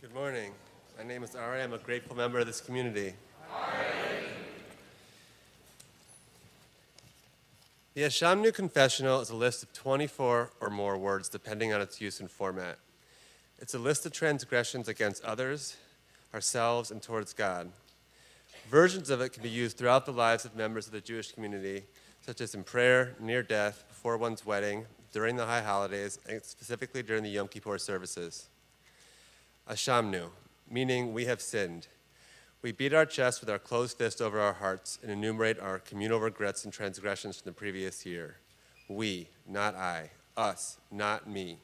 Good morning. My name is Ari. I'm a grateful member of this community. The Ashamnu Confessional is a list of 24 or more words depending on its use and format. It's a list of transgressions against others, ourselves, and towards God. Versions of it can be used throughout the lives of members of the Jewish community, such as in prayer, near death, before one's wedding, during the high holidays, and specifically during the Yom Kippur services. Ashamnu, meaning we have sinned. We beat our chest with our closed fist over our hearts and enumerate our communal regrets and transgressions from the previous year. We, not I. Us, not me.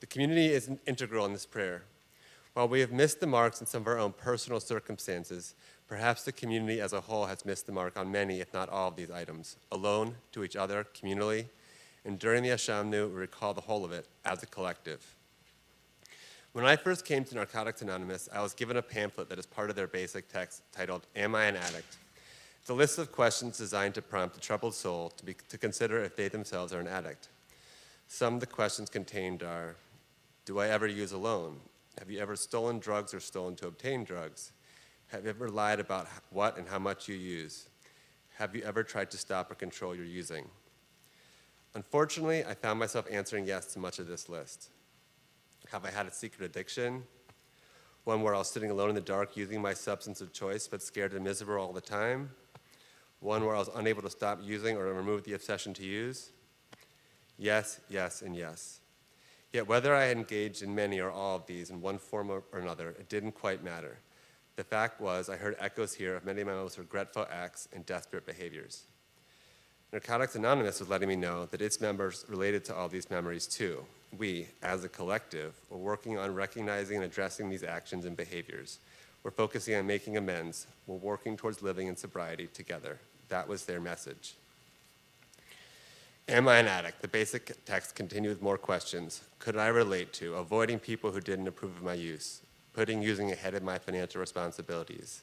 The community is integral in this prayer. While we have missed the marks in some of our own personal circumstances, perhaps the community as a whole has missed the mark on many, if not all, of these items, alone, to each other, communally, and during the Ashamnu, we recall the whole of it as a collective. When I first came to Narcotics Anonymous, I was given a pamphlet that is part of their basic text titled, Am I an Addict? It's a list of questions designed to prompt a troubled soul to consider if they themselves are an addict. Some of the questions contained are, do I ever use alone? Have you ever stolen drugs or stolen to obtain drugs? Have you ever lied about what and how much you use? Have you ever tried to stop or control your using? Unfortunately, I found myself answering yes to much of this list. Have I had a secret addiction? One where I was sitting alone in the dark using my substance of choice but scared and miserable all the time? One where I was unable to stop using or remove the obsession to use? Yes, yes, and yes. Yet whether I had engaged in many or all of these in one form or another, it didn't quite matter. The fact was, I heard echoes here of many of my most regretful acts and desperate behaviors. Narcotics Anonymous was letting me know that its members related to all these memories too. We, as a collective, were working on recognizing and addressing these actions and behaviors. We're focusing on making amends. We're working towards living in sobriety together. That was their message. Am I an addict? The basic text continued with more questions. Could I relate to avoiding people who didn't approve of my use, putting using ahead of my financial responsibilities,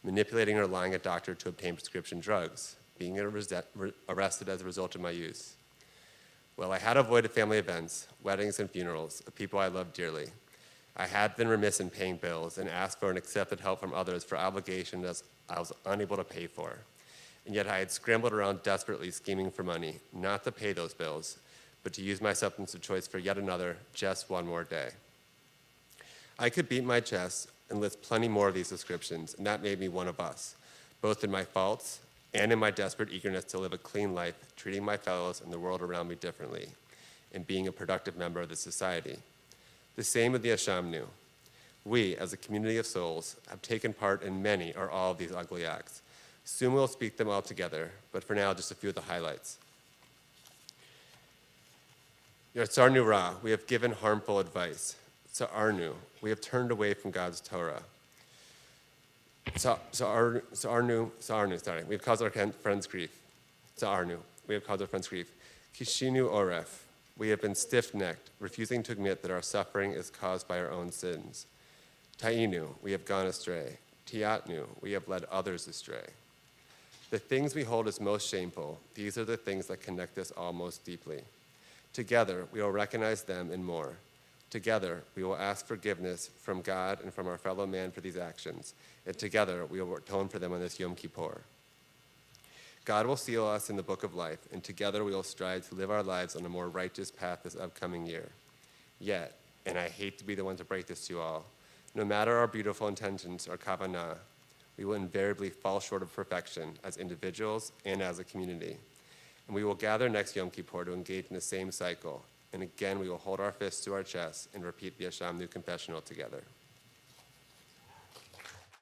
manipulating or lying a doctor to obtain prescription drugs, being arrested as a result of my use? Well, I had avoided family events, weddings and funerals of people I loved dearly. I had been remiss in paying bills and asked for and accepted help from others for obligations I was unable to pay for. And yet I had scrambled around desperately scheming for money, not to pay those bills, but to use my substance of choice for yet another, just one more day. I could beat my chest and list plenty more of these descriptions, and that made me one of us, both in my faults and in my desperate eagerness to live a clean life, treating my fellows and the world around me differently, and being a productive member of the society. The same with the Ashamnu. We, as a community of souls, have taken part in many or all of these ugly acts. Soon we'll speak them all together, but for now, just a few of the highlights. Yatsarnu Ra, we have given harmful advice. Sa'arnu, we have turned away from God's Torah. Sa'arnu, we have caused our friends grief. Sa'arnu, we have caused our friends grief. Kishinu Oref, we have been stiff-necked, refusing to admit that our suffering is caused by our own sins. Ta'inu, we have gone astray. Tiatnu, we have led others astray. The things we hold as most shameful, these are the things that connect us all most deeply. Together, we will recognize them and more. Together, we will ask forgiveness from God and from our fellow man for these actions, and together we will atone for them on this Yom Kippur. God will seal us in the book of life, and together we will strive to live our lives on a more righteous path this upcoming year. Yet, and I hate to be the one to break this to you all, no matter our beautiful intentions or kavanah, we will invariably fall short of perfection as individuals and as a community. And we will gather next Yom Kippur to engage in the same cycle. And again, we will hold our fists to our chests and repeat the Ashamnu confessional together.